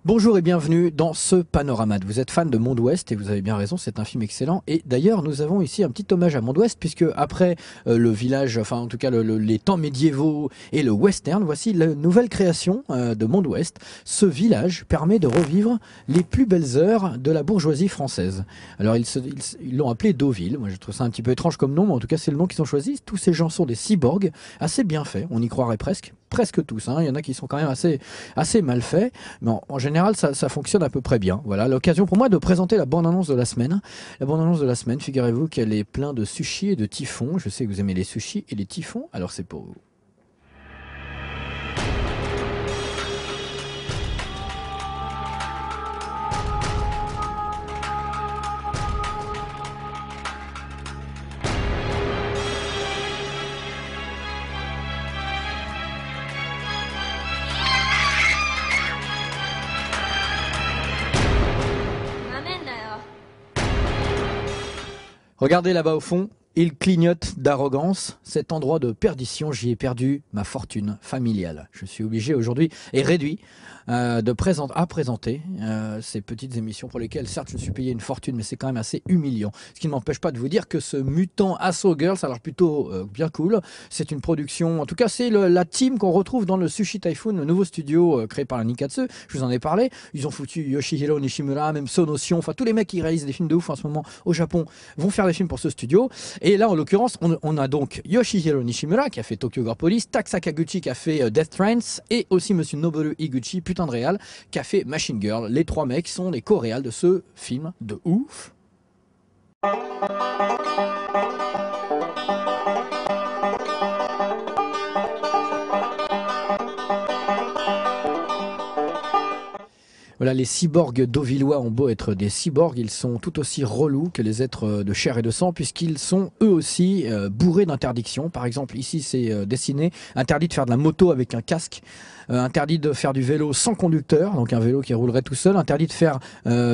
Bonjour et bienvenue dans ce panorama. Vous êtes fan de Monde Ouest et vous avez bien raison, c'est un film excellent. Et d'ailleurs, nous avons ici un petit hommage à Monde Ouest puisque après le village, enfin en tout cas les temps médiévaux et le western, voici la nouvelle création de Monde Ouest. Ce village permet de revivre les plus belles heures de la bourgeoisie française. Alors ils l'ont appelé Deauville. Moi je trouve ça un petit peu étrange comme nom, mais en tout cas c'est le nom qu'ils ont choisi. Tous ces gens sont des cyborgs, assez bien faits, on y croirait presque tous. Hein. Il y en a qui sont quand même assez mal faits, mais en général ça fonctionne à peu près bien. Voilà l'occasion pour moi de présenter la bande-annonce de la semaine. La bande-annonce de la semaine, figurez-vous qu'elle est pleine de sushis et de typhons. Je sais que vous aimez les sushis et les typhons, alors c'est pour vous. Regardez là-bas au fond, il clignote d'arrogance. Cet endroit de perdition, j'y ai perdu ma fortune familiale. Je suis obligé aujourd'hui et réduit à présenter ces petites émissions pour lesquelles, certes, je suis payé une fortune, mais c'est quand même assez humiliant. Ce qui ne m'empêche pas de vous dire que ce mutant Assault Girls, ça a l'air plutôt bien cool. C'est une production, en tout cas, c'est la team qu'on retrouve dans le Sushi Typhoon, le nouveau studio créé par la Nikatsu. Je vous en ai parlé. Ils ont foutu Yoshihiro Nishimura, même Sonotion, enfin tous les mecs qui réalisent des films de ouf en ce moment au Japon vont faire des films pour ce studio. Et là, en l'occurrence, on a donc Yoshihiro Nishimura qui a fait Tokyo Gore Police, Tak Sakaguchi qui a fait Death Trance et aussi Monsieur Noboru Higuchi, putain de réal, qui a fait Machine Girl. Les trois mecs sont les co-réals de ce film de ouf. Voilà, les cyborgs deauvillois ont beau être des cyborgs, ils sont tout aussi relous que les êtres de chair et de sang, puisqu'ils sont eux aussi bourrés d'interdictions. Par exemple, ici c'est dessiné, interdit de faire de la moto avec un casque, interdit de faire du vélo sans conducteur, donc un vélo qui roulerait tout seul, interdit de faire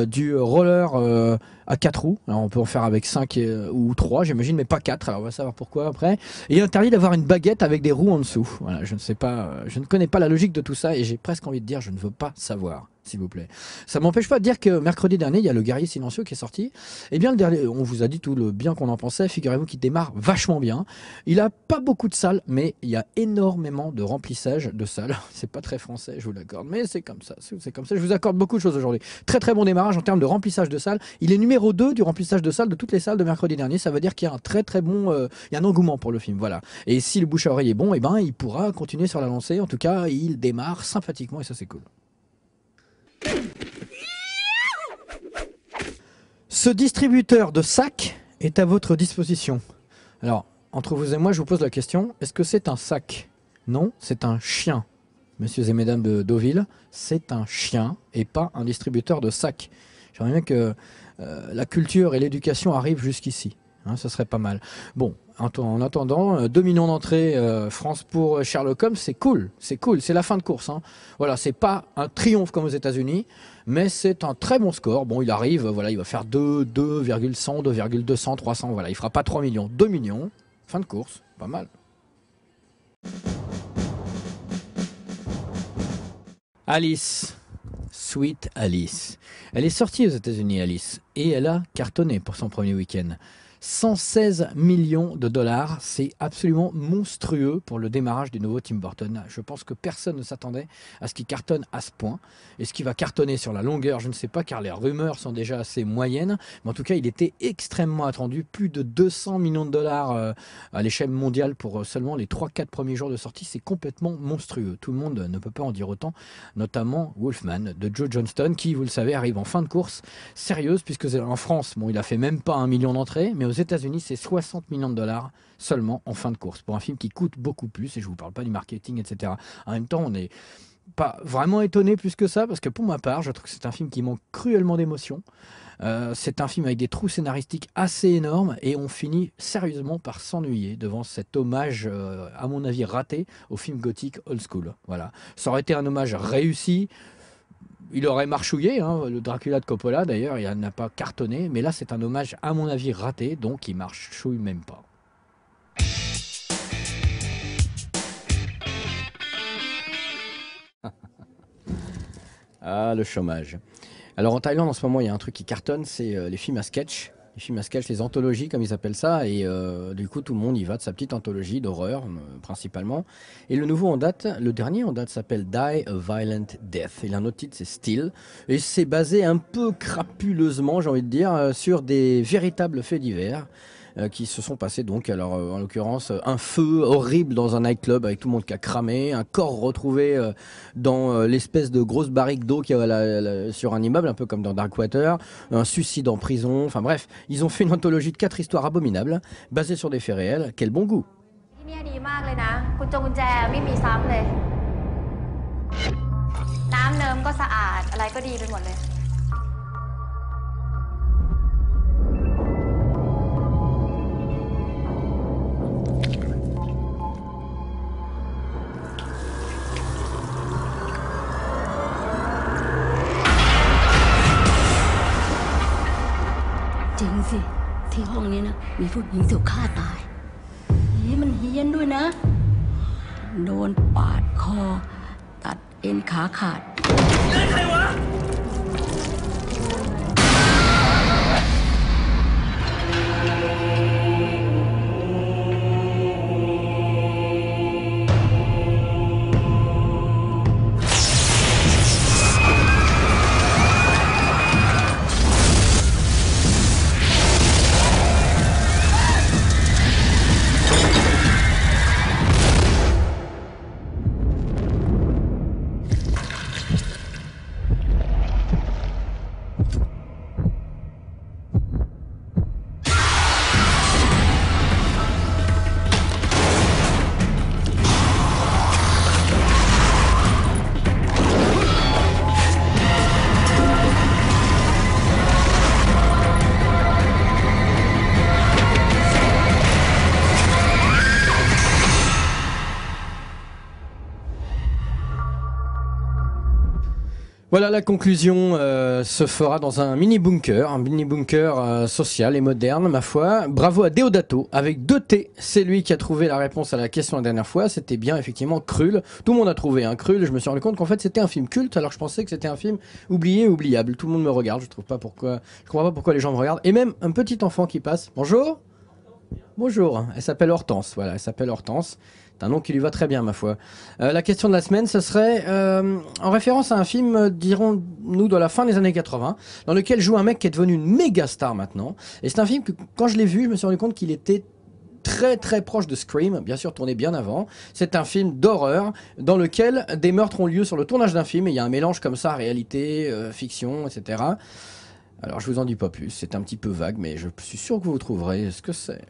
du roller à 4 roues. Alors on peut en faire avec 5 ou 3, j'imagine, mais pas 4. Alors on va savoir pourquoi après. Et interdit d'avoir une baguette avec des roues en dessous. Voilà, je ne sais pas, je ne connais pas la logique de tout ça et j'ai presque envie de dire je ne veux pas savoir. S'il vous plaît. Ça m'empêche pas de dire que mercredi dernier, il y a Le Guerrier Silencieux qui est sorti. Eh bien, le dernier, on vous a dit tout le bien qu'on en pensait. Figurez-vous qu'il démarre vachement bien. Il a pas beaucoup de salles, mais il y a énormément de remplissage de salles. C'est pas très français, je vous l'accorde, mais c'est comme ça. C'est comme ça. Je vous accorde beaucoup de choses aujourd'hui. Très très bon démarrage en termes de remplissage de salles. Il est numéro 2 du remplissage de salles de toutes les salles de mercredi dernier. Ça veut dire qu'il y a un très très bon, il y a un engouement pour le film. Voilà. Et si le bouche à oreille est bon, eh ben, il pourra continuer sur la lancée. En tout cas, il démarre sympathiquement et ça c'est cool. Ce distributeur de sacs est à votre disposition. Alors, entre vous et moi, je vous pose la question, est-ce que c'est un sac? Non, c'est un chien. Messieurs et mesdames de Deauville, c'est un chien et pas un distributeur de sacs. J'aimerais bien que la culture et l'éducation arrivent jusqu'ici. Hein, ça serait pas mal. Bon, en attendant, 2 millions d'entrées France pour Sherlock Holmes, c'est cool, c'est la fin de course. Hein. Voilà, c'est pas un triomphe comme aux États-Unis, mais c'est un très bon score. Bon, il arrive, voilà, il va faire 2,100, 2,200, 300, voilà, il fera pas 3 millions, 2 millions, fin de course, pas mal. Alice, Sweet Alice. Elle est sortie aux États-Unis, Alice, et elle a cartonné pour son premier week-end. 116 millions de dollars, c'est absolument monstrueux pour le démarrage du nouveau Tim Burton. Je pense que personne ne s'attendait à ce qu'il cartonne à ce point. Et ce qui va cartonner sur la longueur, je ne sais pas, car les rumeurs sont déjà assez moyennes. Mais en tout cas, il était extrêmement attendu. Plus de 200 millions de dollars à l'échelle mondiale pour seulement les 3-4 premiers jours de sortie. C'est complètement monstrueux. Tout le monde ne peut pas en dire autant, notamment Wolfman de Joe Johnston, qui, vous le savez, arrive en fin de course sérieuse, puisque en France, bon, il a fait même pas 1 million d'entrées, mais aux États-Unis, c'est 60 millions de dollars seulement en fin de course pour un film qui coûte beaucoup plus. Et je vous parle pas du marketing, etc. En même temps, on n'est pas vraiment étonné plus que ça parce que pour ma part, je trouve que c'est un film qui manque cruellement d'émotion. C'est un film avec des trous scénaristiques assez énormes et on finit sérieusement par s'ennuyer devant cet hommage, à mon avis raté, au film gothique old school. Voilà, ça aurait été un hommage réussi. Il aurait marchouillé, hein, le Dracula de Coppola d'ailleurs, il n'a pas cartonné, mais là c'est un hommage à mon avis raté, donc il marchouille même pas. Ah, le chômage. Alors en Thaïlande, en ce moment, il y a un truc qui cartonne, c'est les films à sketch. Les films à sketch, les anthologies, comme ils appellent ça. Et du coup, tout le monde y va de sa petite anthologie d'horreur, principalement. Et le nouveau en date, le dernier en date s'appelle Die a Violent Death. Et un autre titre, c'est Still. Et c'est basé un peu crapuleusement, j'ai envie de dire, sur des véritables faits divers. Qui se sont passés donc, alors en l'occurrence, un feu horrible dans un nightclub avec tout le monde qui a cramé, un corps retrouvé dans l'espèce de grosse barrique d'eau qu'il y a sur un immeuble, un peu comme dans Darkwater, un suicide en prison, enfin bref, ils ont fait une anthologie de 4 histoires abominables, basées sur des faits réels, quel bon goût. ที่เนี่ยดีมากเลยนะกุญแจไม่มีซ้ำเลยน้ำเนิมก็สะอาดอะไรก็ดีไปหมดเลย จริงสิที่ห้องนี้นะมีผู้หญิงถูกฆ่าตายมันเฮี้ยนด้วยนะโดนปาดคอตัดเอ็นขาขาด Voilà, la conclusion se fera dans un mini bunker social et moderne, ma foi. Bravo à Deodato, avec 2 T. C'est lui qui a trouvé la réponse à la question la dernière fois. C'était bien, effectivement, Krull. Tout le monde a trouvé un Krull. Je me suis rendu compte qu'en fait, c'était un film culte, alors je pensais que c'était un film oublié, oubliable. Tout le monde me regarde. Je comprends pas pourquoi les gens me regardent. Et même un petit enfant qui passe. Bonjour. Bonjour. Elle s'appelle Hortense. Voilà, elle s'appelle Hortense. C'est un nom qui lui va très bien, ma foi. La question de la semaine, ce serait en référence à un film, dirons-nous, de la fin des années 80, dans lequel joue un mec qui est devenu une méga star maintenant. Et c'est un film que, quand je l'ai vu, je me suis rendu compte qu'il était très très proche de Scream, bien sûr tourné bien avant. C'est un film d'horreur dans lequel des meurtres ont lieu sur le tournage d'un film, et il y a un mélange comme ça, réalité, fiction, etc. Alors je vous en dis pas plus, c'est un petit peu vague, mais je suis sûr que vous trouverez ce que c'est.